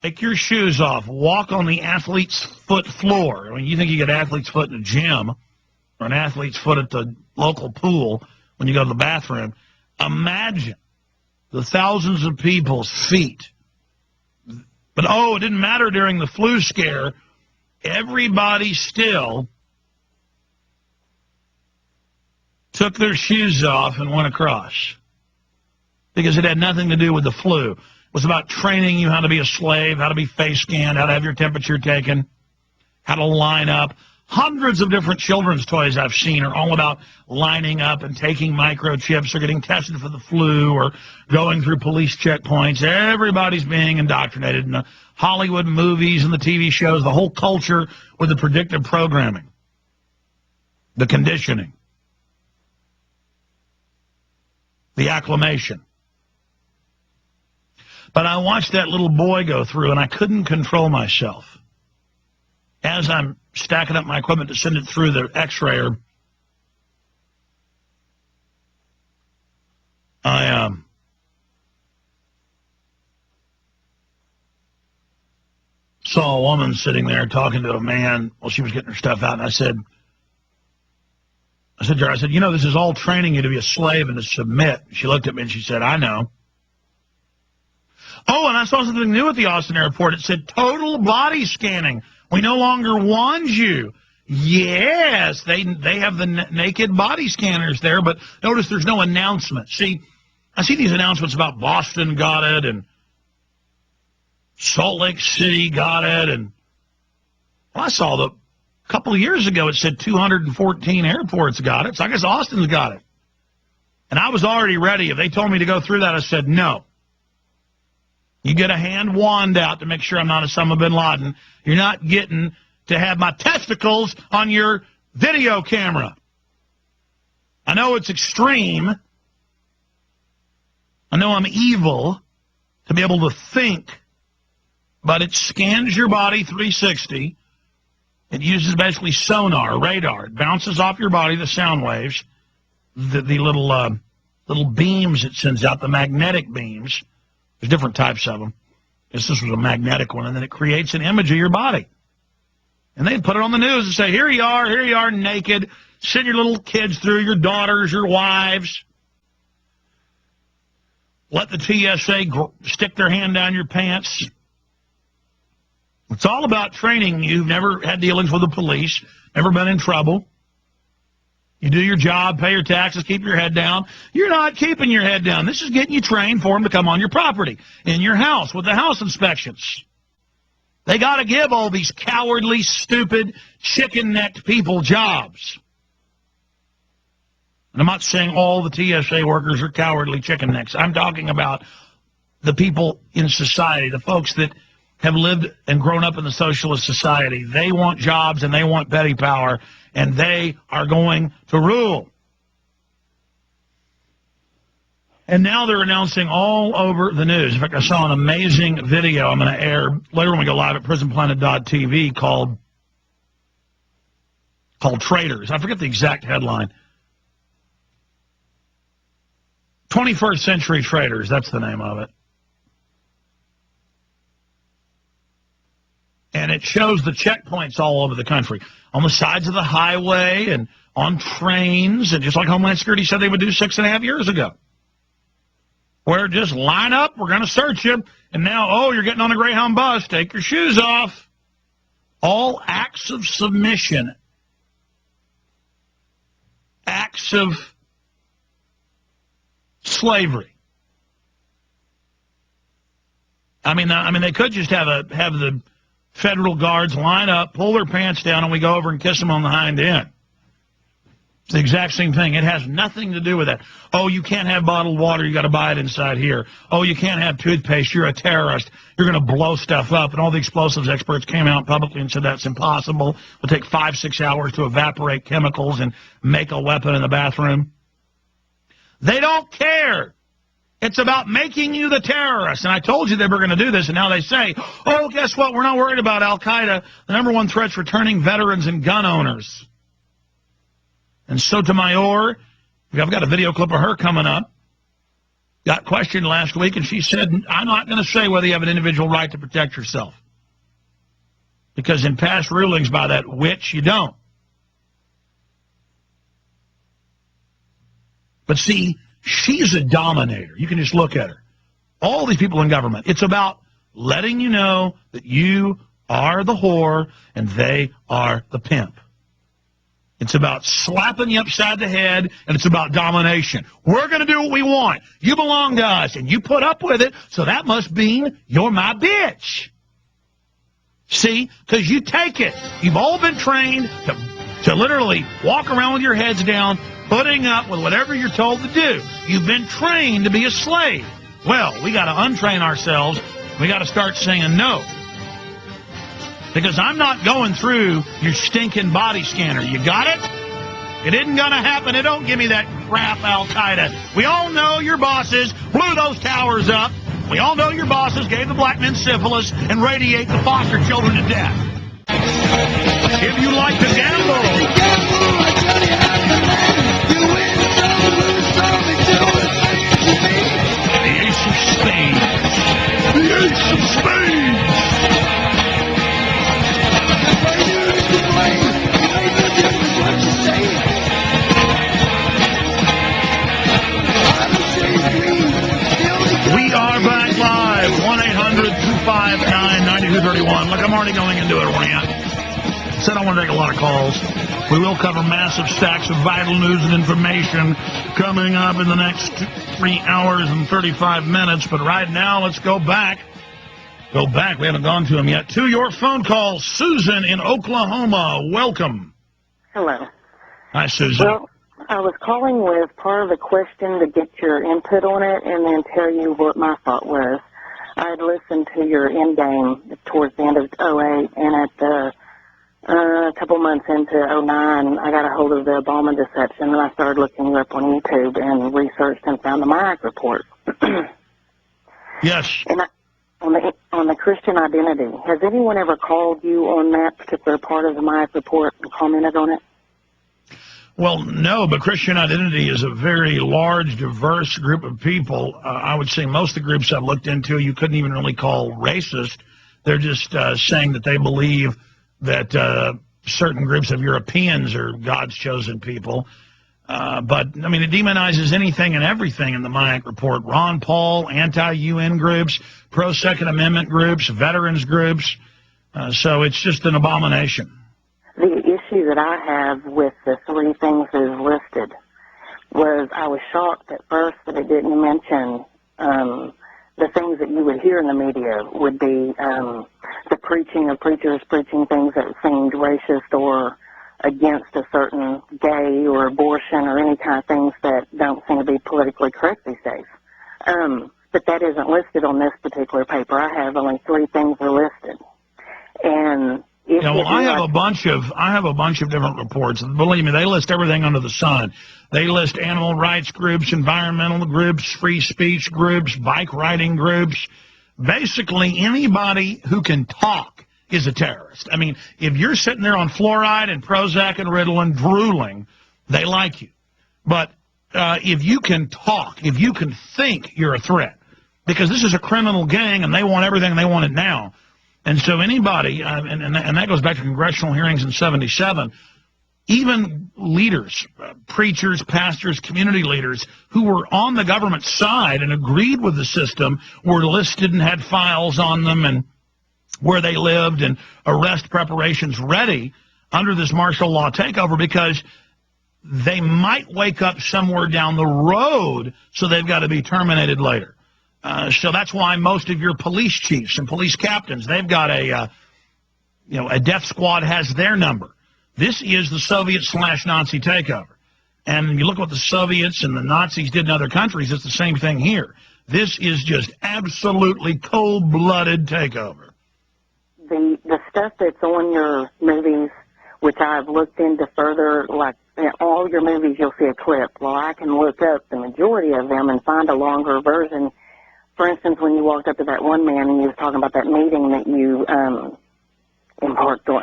Take your shoes off. Walk on the athlete's foot floor. I mean, you think you get athlete's foot in a gym or an athlete's foot at the local pool when you go to the bathroom. Imagine the thousands of people's feet. But, it didn't matter during the flu scare. Everybody still took their shoes off and went across because it had nothing to do with the flu. It was about training you how to be a slave, how to be face scanned, how to have your temperature taken, how to line up. Hundreds of different children's toys I've seen are all about lining up and taking microchips or getting tested for the flu or going through police checkpoints. Everybody's being indoctrinated in the Hollywood movies and the TV shows, the whole culture with the predictive programming, the conditioning, the acclimation. But I watched that little boy go through, and I couldn't control myself. As I'm stacking up my equipment to send it through the x-rayer, I saw a woman sitting there talking to a man while she was getting her stuff out, and I said, you know, this is all training you to be a slave and to submit. She looked at me and she said, I know. Oh, and I saw something new at the Austin airport. It said total body scanning. We no longer want you. Yes, they have the naked body scanners there, but notice there's no announcement. See, I see these announcements about Boston got it and Salt Lake City got it. And I saw a couple of years ago it said 214 airports got it, so I guess Austin's got it. And I was already ready. If they told me to go through that, I said no. You get a hand wand out to make sure I'm not Osama bin Laden. You're not getting to have my testicles on your video camera. I know it's extreme. I know I'm evil to be able to think, but it scans your body 360. It uses basically sonar, radar. It bounces off your body the sound waves, the little beams it sends out, the magnetic beams. There's different types of them. This was a magnetic one, and then it creates an image of your body. And they'd put it on the news and say, here you are, naked. Send your little kids through, your daughters, your wives. Let the TSA stick their hand down your pants. It's all about training. You've never had dealings with the police, never been in trouble. You do your job, pay your taxes, keep your head down. You're not keeping your head down. This is getting you trained for them to come on your property, in your house, with the house inspections. They got to give all these cowardly, stupid, chicken-necked people jobs. And I'm not saying all the TSA workers are cowardly chicken necks. I'm talking about the people in society, the folks that have lived and grown up in the socialist society. They want jobs and they want petty power, and they are going to rule. And now they're announcing all over the news. In fact, I saw an amazing video I'm going to air later when we go live at prisonplanet.tv called Traitors. I forget the exact headline. 21st Century Traitors, that's the name of it. And it shows the checkpoints all over the country, on the sides of the highway and on trains, and just like Homeland Security said they would do 6.5 years ago. Where just line up, we're going to search you, and now, you're getting on a Greyhound bus, take your shoes off. All acts of submission, acts of slavery. I mean, they could just have the federal guards line up, pull their pants down, and we go over and kiss them on the hind end. It's the exact same thing. It has nothing to do with that. Oh, you can't have bottled water. You got to buy it inside here. Oh, you can't have toothpaste. You're a terrorist. You're going to blow stuff up. And all the explosives experts came out publicly and said that's impossible. It'll take 5-6 hours to evaporate chemicals and make a weapon in the bathroom. They don't care. It's about making you the terrorist. And I told you they were going to do this, and now they say, oh, guess what? We're not worried about Al-Qaeda. The number one threat's returning veterans and gun owners. And Sotomayor, I've got a video clip of her coming up. got questioned last week, and she said, I'm not going to say whether you have an individual right to protect yourself. Because in past rulings by that witch, you don't. But see, she's a dominator. You can just look at her. All these people in government, it's about letting you know that you are the whore and they are the pimp. It's about slapping you upside the head, and it's about domination. We're going to do what we want. You belong to us, and you put up with it, so that must mean you're my bitch. See? Because you take it. You've all been trained to literally walk around with your heads down, putting up with whatever you're told to do. You've been trained to be a slave. Well, we got to untrain ourselves. We got to start saying no. Because I'm not going through your stinking body scanner. You got it? It isn't going to happen. It don't give me that crap, Al-Qaeda. We all know your bosses blew those towers up. We all know your bosses gave the black men syphilis and radiate the foster children to death. If you like to gamble, the ace of spades. The ace of spades. We are back live, 1-800-259-9231. Look, I'm already going into a rant. Said I want to take a lot of calls. We will cover massive stacks of vital news and information coming up in the next 3 hours and 35 minutes. But right now, let's go back. Go back. We haven't gone to him yet. To your phone call, Susan in Oklahoma. Welcome. Hello. Hi, Susan. Well, I was calling with part of the question to get your input on it and then tell you what my thought was. I had listened to your end game towards the end of 08, and at the a couple months into 09, I got a hold of the Obama deception, and I started looking you up on YouTube and researched and found the MIAC report. Yes. And on the Christian identity, has anyone ever called you on that particular part of the MIAC report and commented on it? Well, no, but Christian identity is a very large, diverse group of people. I would say most of the groups I've looked into, you couldn't even really call racist. They're just saying that they believe that certain groups of Europeans are God's chosen people. But, I mean, it demonizes anything and everything in the MIAC report. Ron Paul, anti-UN groups, pro-Second Amendment groups, veterans groups. So it's just an abomination. The issue that I have with the three things that is listed was I was shocked at first that it didn't mention the things that you would hear in the media would be the preaching of preachers preaching things that seemed racist or against a certain gay or abortion or any kind of things that don't seem to be politically correct these days. But that isn't listed on this particular paper. I have only 3 things are listed. And yeah, well, I have a bunch of different reports. And believe me, they list everything under the sun. They list animal rights groups, environmental groups, free speech groups, bike riding groups. Basically, anybody who can talk is a terrorist. I mean, if you're sitting there on fluoride and Prozac and Ritalin drooling, they like you. But if you can talk, if you can think, you're a threat. Because this is a criminal gang, and they want everything, and they want it now. And so anybody, and that goes back to congressional hearings in 77, even leaders, preachers, pastors, community leaders who were on the government side and agreed with the system were listed and had files on them and where they lived and arrest preparations ready under this martial law takeover because they might wake up somewhere down the road, so they've got to be terminated later. So that's why most of your police chiefs and police captains, they've got a death squad has their number. This is the Soviet/Nazi takeover. And you look what the Soviets and the Nazis did in other countries, it's the same thing here. This is just absolutely cold-blooded takeover. The stuff that's on your movies, which I've looked into further, like in all your movies you'll see a clip. Well, I can look up the majority of them and find a longer version. For instance, when you walked up to that one man and you was talking about that meeting that you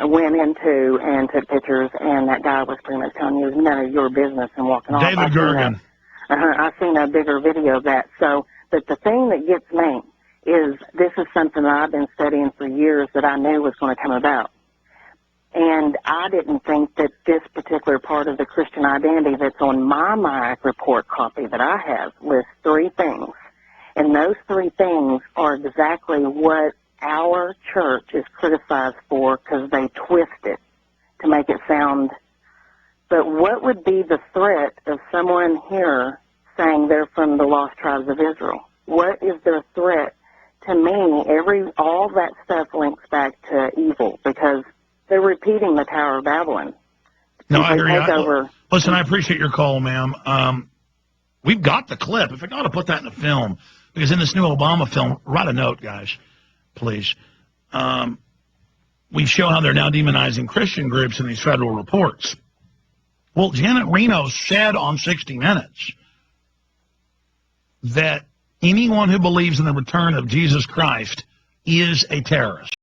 went into and took pictures, and that guy was pretty much telling you it was none of your business and walking off. David Gergen. I've seen a bigger video of that. So But the thing that gets me is this is something that I've been studying for years that I knew was going to come about. And I didn't think that this particular part of the Christian identity that's on my report copy that I have lists 3 things. And those 3 things are exactly what our church is criticized for because they twist it to make it sound. But what would be the threat of someone here saying they're from the lost tribes of Israel? What is their threat? To me, all that stuff links back to evil because they're repeating the Tower of Babylon. No, I hear you. Listen, I appreciate your call, ma'am. We've got the clip. If I got to put that in the film, because in this new Obama film, write a note, guys, please. We show how they're now demonizing Christian groups in these federal reports. Well, Janet Reno said on 60 Minutes that anyone who believes in the return of Jesus Christ is a terrorist.